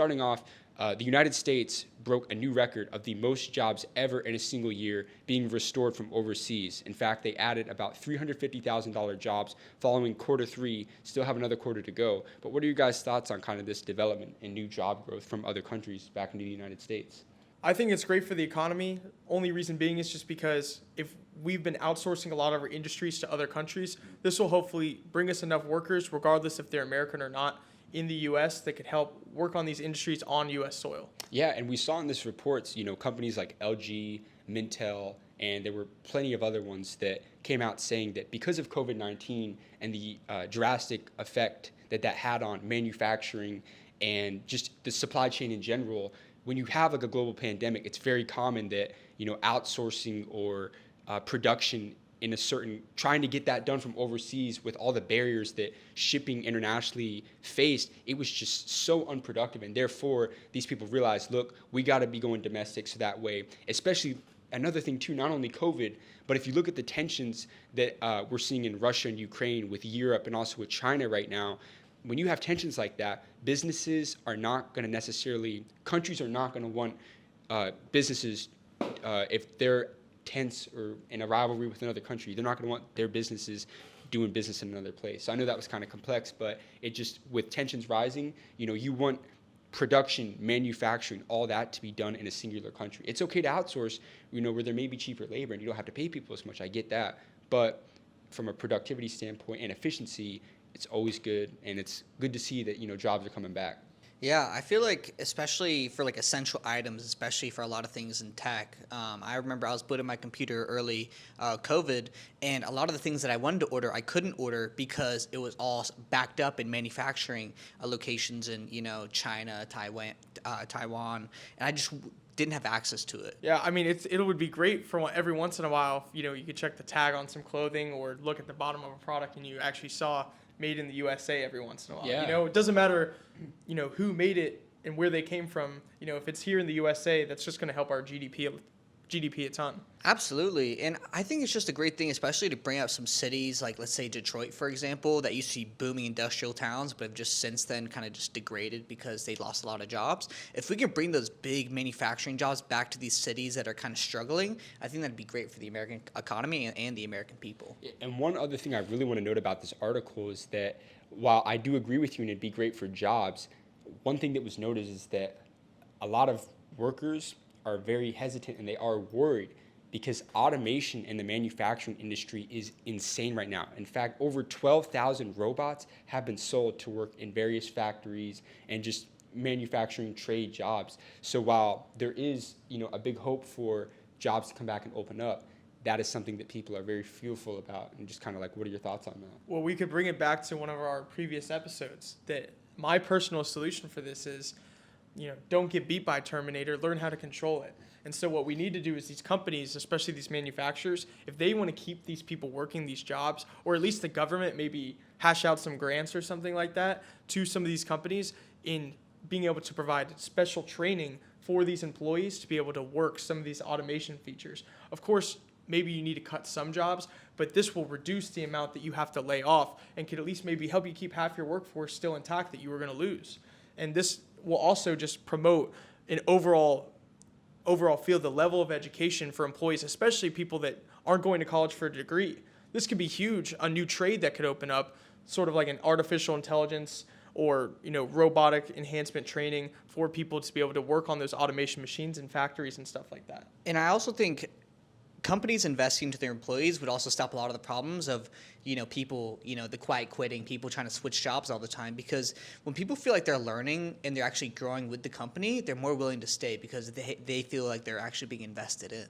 Starting off, the United States broke a new record of the most jobs ever in a single year being restored from overseas. In fact, they added about $350,000 jobs following quarter three, still have another quarter to go. But what are your guys' thoughts on kind of this development and new job growth from other countries back into the United States? I think it's great for the economy. Only reason being is just because if we've been outsourcing a lot of our industries to other countries, this will hopefully bring us enough workers, regardless if they're American or not, in the U.S. that could help work on these industries on U.S. soil. Yeah, and we saw in this reports, companies like LG, Mintel, and there were plenty of other ones that came out saying that because of COVID-19 and the drastic effect that had on manufacturing and just the supply chain in general, when you have like a global pandemic, it's very common that outsourcing or production in a certain, trying to get that done from overseas with all the barriers that shipping internationally faced, it was just so unproductive. And therefore, these people realized, look, we got to be going domestic so that way, especially another thing too, not only COVID, but if you look at the tensions that we're seeing in Russia and Ukraine with Europe and also with China right now, when you have tensions like that, businesses are not going to necessarily, countries are not going to want businesses, if they're tense or in a rivalry with another country, they're not going to want their businesses doing business in another place. So I know that was kind of complex, but it just, with tensions rising, you want production, manufacturing, all that to be done in a singular country. It's okay to outsource, where there may be cheaper labor and you don't have to pay people as much. I get that. But from a productivity standpoint and efficiency, it's always good, and it's good to see that jobs are coming back. Yeah, I feel like especially for like essential items, especially for a lot of things in tech. I remember I was booting my computer early COVID, and a lot of the things that I wanted to order, I couldn't order because it was all backed up in manufacturing locations in China, Taiwan, and I just didn't have access to it. Yeah, I mean, it would be great for every once in a while, you could check the tag on some clothing or look at the bottom of a product and you actually saw made in the USA every once in a while. Yeah. It doesn't matter, who made it and where they came from. If it's here in the USA, that's just going to help our GDP a ton. Absolutely. And I think it's just a great thing, especially to bring up some cities like, let's say, Detroit, for example, that used to be booming industrial towns, but have just since then kind of just degraded because they lost a lot of jobs. If we can bring those big manufacturing jobs back to these cities that are kind of struggling, I think that'd be great for the American economy and the American people. And one other thing I really want to note about this article is that while I do agree with you and it'd be great for jobs, one thing that was noted is that a lot of workers are very hesitant and they are worried because automation in the manufacturing industry is insane right now. In fact, over 12,000 robots have been sold to work in various factories and just manufacturing trade jobs. So while there is, a big hope for jobs to come back and open up, that is something that people are very fearful about. And just kind of like, what are your thoughts on that? Well, we could bring it back to one of our previous episodes that my personal solution for this is, don't get beat by Terminator, learn how to control it. And so what we need to do is these companies, especially these manufacturers, if they want to keep these people working these jobs, or at least the government maybe hash out some grants or something like that to some of these companies in being able to provide special training for these employees to be able to work some of these automation features. Of course, maybe you need to cut some jobs, but this will reduce the amount that you have to lay off and could at least maybe help you keep half your workforce still intact that you were going to lose. And this will also just promote an overall feel the level of education for employees, especially people that aren't going to college for a degree. This could be huge, a new trade that could open up, sort of like an artificial intelligence or robotic enhancement training for people to be able to work on those automation machines in factories and stuff like that. And I also think companies investing into their employees would also stop a lot of the problems of, people, the quiet quitting, people trying to switch jobs all the time. Because when people feel like they're learning and they're actually growing with the company, they're more willing to stay because they feel like they're actually being invested in.